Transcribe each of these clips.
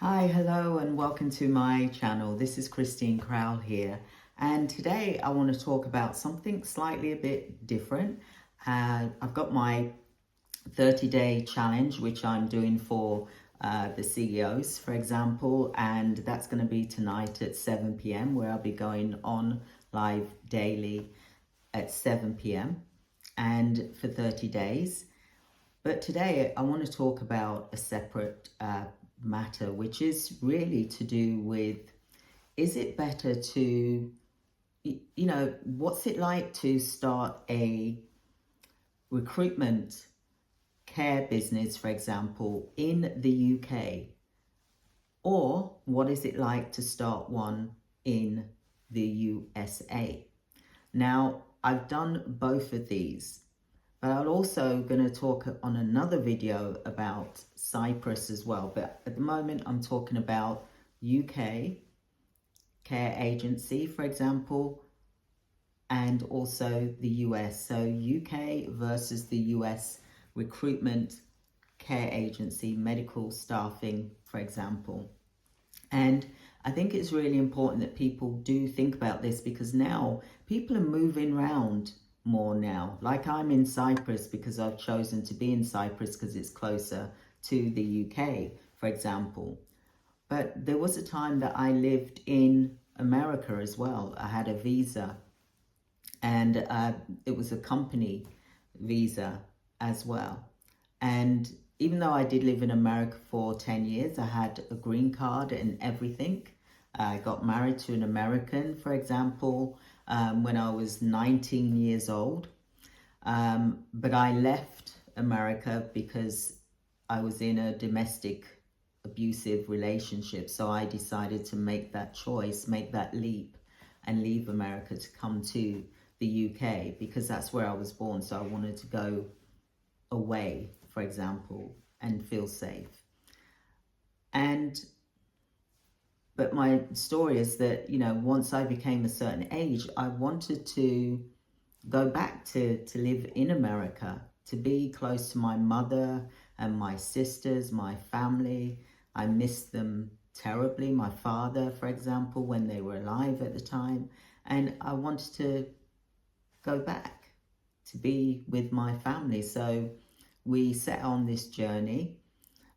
Hi, hello, and welcome to my channel. This is Christine Crowell here, and today I want to talk about something slightly a bit different. I've got my 30-day challenge, which I'm doing for the CEOs, for example, and that's going to be tonight at 7 p.m., where I'll be going on live daily at 7 p.m. and for 30 days. But today I want to talk about a separate matter, which is really to do with, is it better to, what's it like to start a recruitment care business, for example, in the UK? Or what is it like to start one in the USA? Now, I've done both of these. But I'm also going to talk on another video about Cyprus as well. But at the moment, I'm talking about UK care agency, for example, and also the US. So UK versus the US recruitment care agency, medical staffing, for example. And I think it's really important that people do think about this, because now people are moving around more now. Like, I'm in Cyprus because I've chosen to be in Cyprus because it's closer to the UK, for example. But there was a time that I lived in America as well. I had a visa, and it was a company visa as well. And even though I did live in America for 10 years, I had a green card and everything. I got married to an American, for example, when I was 19 years old. But I left America because I was in a domestic abusive relationship. So I decided to make that choice, make that leap, and leave America to come to the UK, because that's where I was born. So I wanted to go away, for example, and feel safe. But my story is that, once I became a certain age, I wanted to go back to live in America, to be close to my mother and my sisters, my family. I missed them terribly, my father, for example, when they were alive at the time. And I wanted to go back to be with my family. So we set on this journey,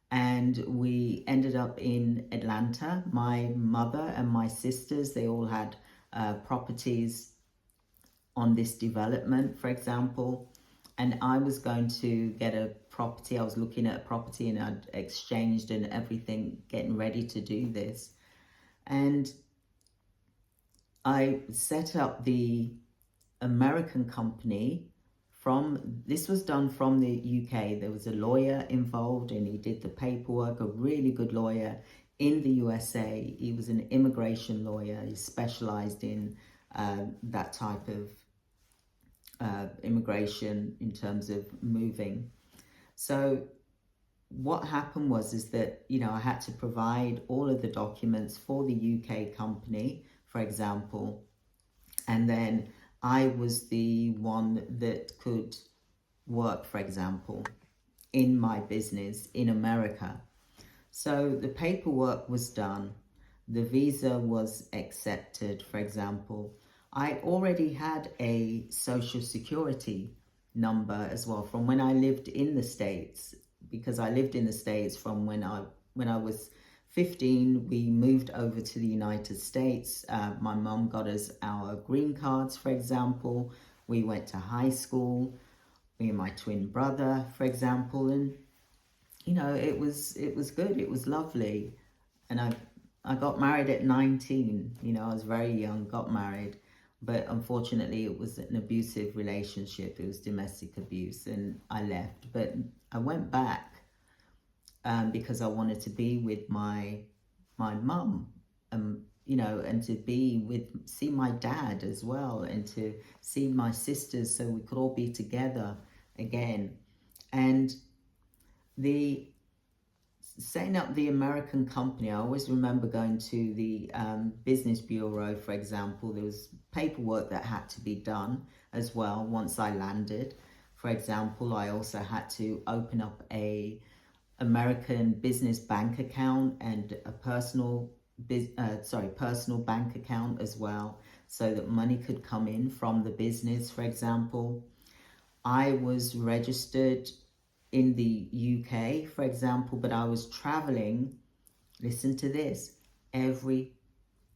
and we ended up in Atlanta. My mother and my sisters, they all had properties on this development, for example. And I was going to get a property. I was looking at a property, and I'd exchanged and everything, getting ready to do this. And I set up the American company. This was done from the UK. There was a lawyer involved, and he did the paperwork, a really good lawyer in the USA. He was an immigration lawyer. He specialized in that type of immigration in terms of moving. So what happened is that, I had to provide all of the documents for the UK company, for example, and then I was the one that could work, for example, in my business in America. So the paperwork was done. The visa was accepted, for example. I already had a social security number as well from when I lived in the States, because I lived in the States from when I was 15, we moved over to the United States. My mum got us our green cards, for example. We went to high school, me and my twin brother, for example. And, it was good. It was lovely. And I got married at 19. I was very young, got married. But unfortunately, it was an abusive relationship. It was domestic abuse, and I left. But I went back because I wanted to be with my mum, and to see my dad as well, and to see my sisters, so we could all be together again. And the setting up the American company, I always remember going to the business bureau, for example. There was paperwork that had to be done as well once I landed. For example, I also had to open up a American business bank account and a personal bank account as well, so that money could come in from the business, for example. I was registered in the UK, for example, but I was traveling, listen to this, every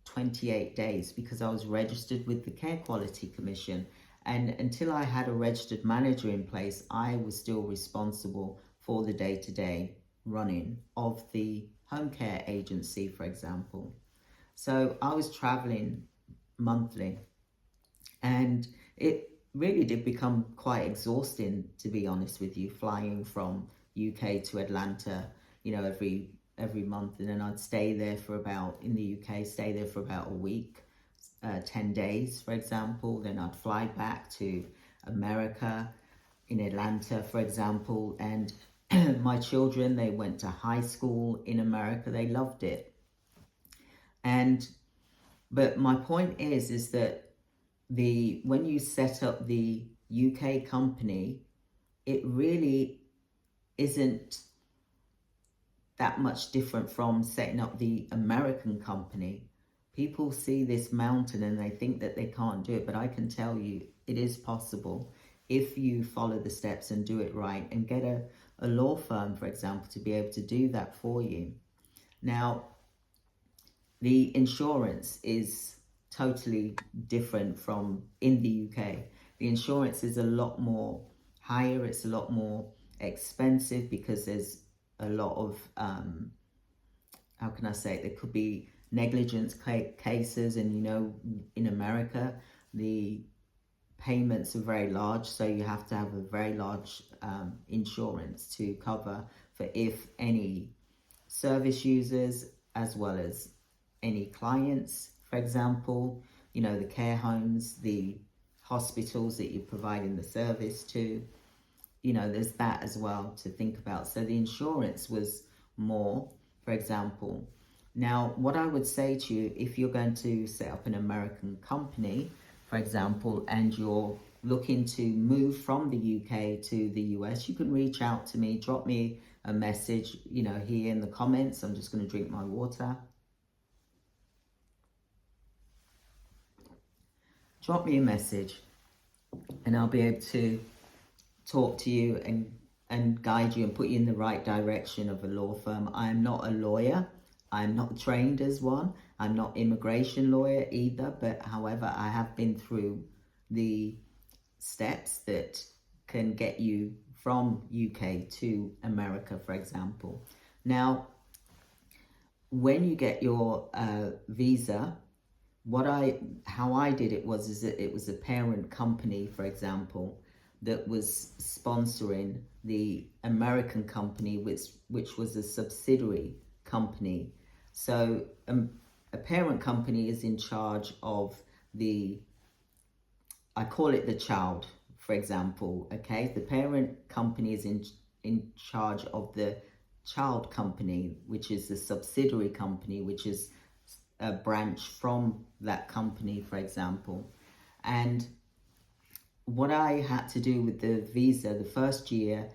28 days because I was registered with the Care Quality Commission. And until I had a registered manager in place, I was still responsible for the day-to-day running of the home care agency, for example. So I was traveling monthly, and it really did become quite exhausting, to be honest with you, flying from UK to Atlanta, every month. And then I'd stay there for about, in the UK, stay there for about a week, 10 days, for example. Then I'd fly back to America, in Atlanta, for example. And my children, they went to high school in America. They loved it. But my point is that when you set up the UK company, it really isn't that much different from setting up the American company. People see this mountain and they think that they can't do it, but I can tell you it is possible if you follow the steps and do it right and get a law firm, for example, to be able to do that for you. Now, the insurance is totally different from in the UK. The insurance is a lot more higher, it's a lot more expensive because there's a lot of, how can I say it, there could be negligence cases, and in America, the payments are very large, so you have to have a very large insurance to cover for if any service users as well as any clients, for example, the care homes, the hospitals that you're providing the service to, there's that as well to think about. So the insurance was more, for example. Now, what I would say to you, if you're going to set up an American company, for example, and you're looking to move from the UK to the US, you can reach out to me, drop me a message, here in the comments. I'm just going to drink my water. Drop me a message and I'll be able to talk to you and guide you and put you in the right direction of a law firm. I am not a lawyer. I'm not trained as one. I'm not immigration lawyer either, but however, I have been through the steps that can get you from UK to America, for example. Now, when you get your visa, how I did it was that it was a parent company, for example, that was sponsoring the American company, which was a subsidiary company. So a parent company is in charge of I call it the child, for example, okay? The parent company is in charge of the child company, which is the subsidiary company, which is a branch from that company, for example. And what I had to do with the visa, the first year,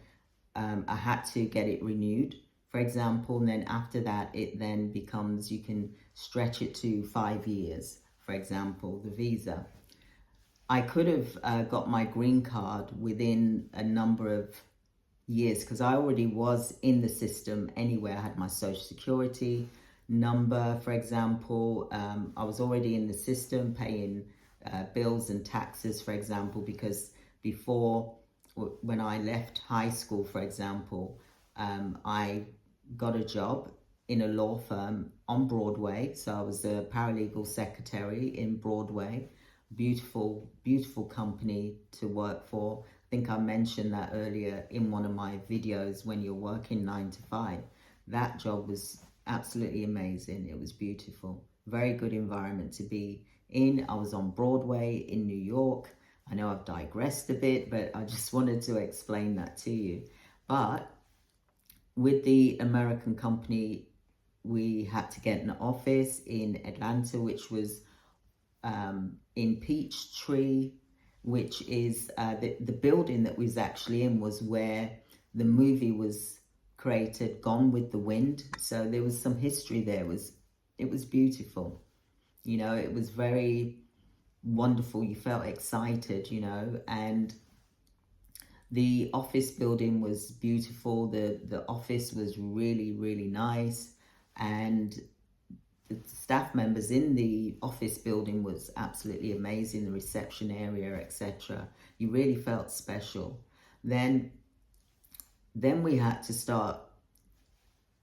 I had to get it renewed, for example, and then after that, it then becomes, you can stretch it to 5 years, for example, the visa. I could have got my green card within a number of years because I already was in the system anyway. I had my social security number, for example. I was already in the system paying bills and taxes, for example, because before, when I left high school, for example, I got a job in a law firm on Broadway. So I was a paralegal secretary in Broadway. Beautiful, beautiful company to work for. I think I mentioned that earlier in one of my videos, when you're working 9 to 5. That job was absolutely amazing. It was beautiful. Very good environment to be in. I was on Broadway in New York. I know I've digressed a bit, but I just wanted to explain that to you. But with the American company, we had to get an office in Atlanta, which was in Peachtree, which is the building that we was actually in was where the movie was created Gone with the Wind. So there was some history there. It was beautiful. You know, it was very wonderful. You felt excited, you know, and the office building was beautiful. The office was really, really nice. And the staff members in the office building was absolutely amazing. The reception area, etc. You really felt special. Then we had to start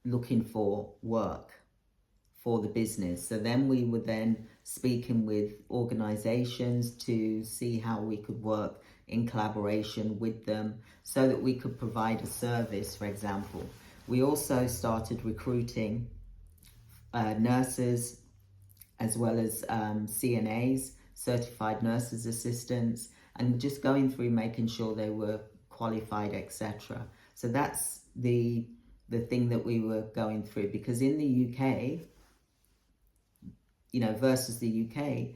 looking for work for the business. So then we were then speaking with organizations to see how we could work in collaboration with them so that we could provide a service, for example. We also started recruiting nurses as well as CNAs, certified nurses assistants, and just going through making sure they were qualified, etc. So that's the thing that we were going through, because in the UK, you know, versus the UK,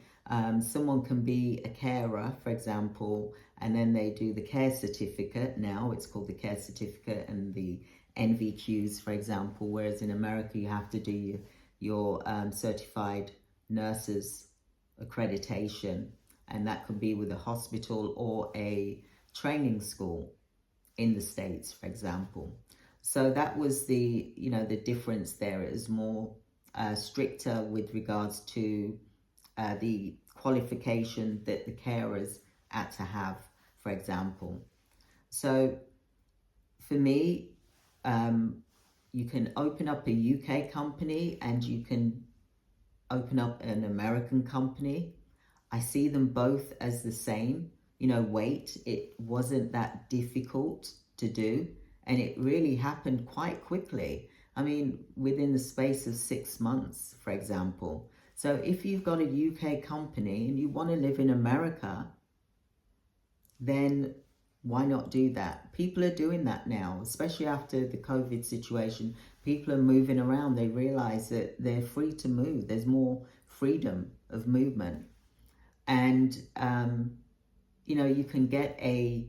someone can be a carer, for example, and then they do the care certificate. Now it's called the care certificate and the NVQs, for example, whereas in America you have to do your certified nurses accreditation, and that could be with a hospital or a training school in the States, for example. So that was the, you know, the difference there. It is more stricter with regards to the qualification that the carers had to have, for example. So for me, you can open up a UK company and you can open up an American company. I see them both as the same. You know, wait, it wasn't that difficult to do, and it really happened quite quickly. I mean, within the space of 6 months, for example. So if you've got a UK company and you want to live in America, then why not do that? People are doing that now, especially after the COVID situation. People are moving around. They realize that they're free to move. There's more freedom of movement. And, you know, you can get a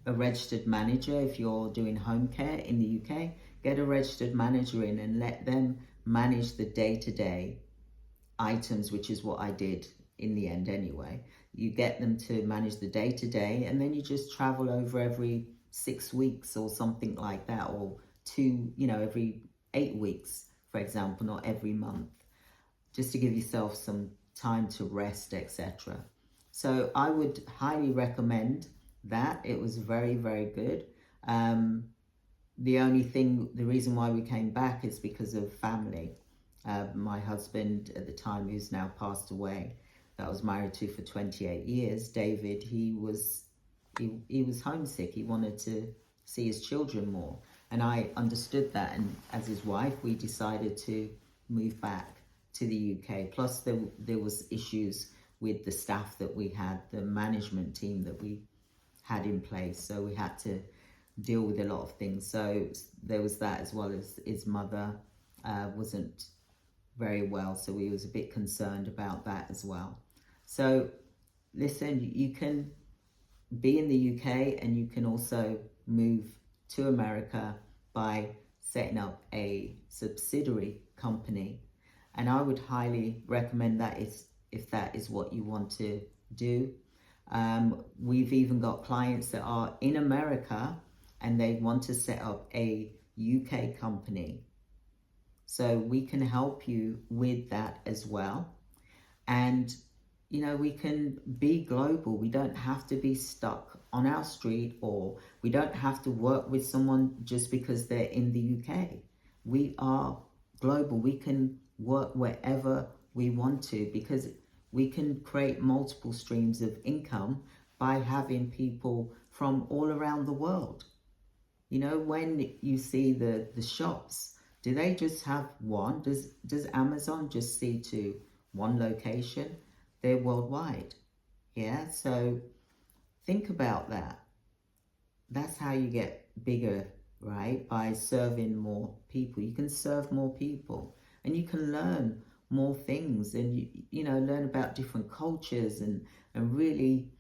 registered manager if you're doing home care in the UK. Get a registered manager in and let them manage the day-to-day items, which is what I did in the end anyway. You get them to manage the day-to-day, and then you just travel over every 6 weeks or something like that, or every 8 weeks, for example, not every month, just to give yourself some time to rest, etc. So I would highly recommend that. It was very, very good. The reason why we came back is because of family. My husband at the time, who's now passed away, that I was married to for 28 years, David, he was homesick. He wanted to see his children more. And I understood that. And as his wife, we decided to move back to the UK. Plus there was issues with the staff that we had, the management team that we had in place. So we had to deal with a lot of things. So there was that, as well as his mother wasn't very well. So we was a bit concerned about that as well. So listen, you can be in the UK and you can also move to America by setting up a subsidiary company. And I would highly recommend that if that is what you want to do. We've even got clients that are in America and they want to set up a UK company. So we can help you with that as well. And, you know, we can be global. We don't have to be stuck on our street, or we don't have to work with someone just because they're in the UK. We are global. We can work wherever we want to, because we can create multiple streams of income by having people from all around the world. You know, when you see the shops, do they just have one? Does Amazon just see to one location? They're worldwide. Yeah, so think about that. That's how you get bigger, right? By serving more people. You can serve more people and you can learn more things, and you know, learn about different cultures and really,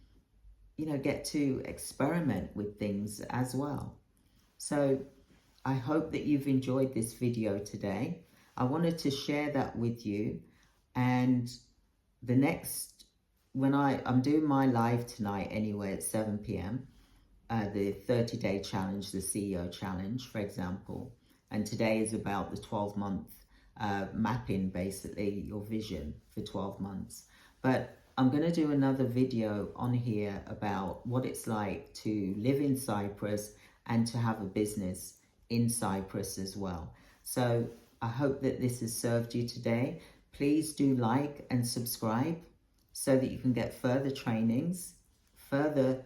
you know, get to experiment with things as well. So I hope that you've enjoyed this video today. I wanted to share that with you. And the next, when I'm doing my live tonight anyway at 7 p.m., the 30-day challenge, the CEO challenge, for example. And today is about the 12-month mapping, basically, your vision for 12 months. But I'm going to do another video on here about what it's like to live in Cyprus and to have a business in Cyprus as well. So I hope that this has served you today. Please do like and subscribe so that you can get further trainings, further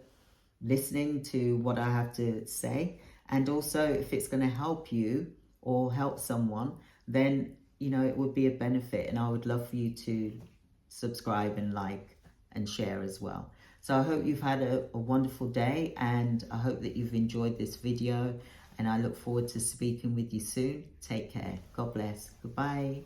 listening to what I have to say. And also, if it's going to help you or help someone, then, you know, it would be a benefit. And I would love for you to subscribe and like and share as well. So I hope you've had a wonderful day, and I hope that you've enjoyed this video, and I look forward to speaking with you soon. Take care. God bless. Goodbye.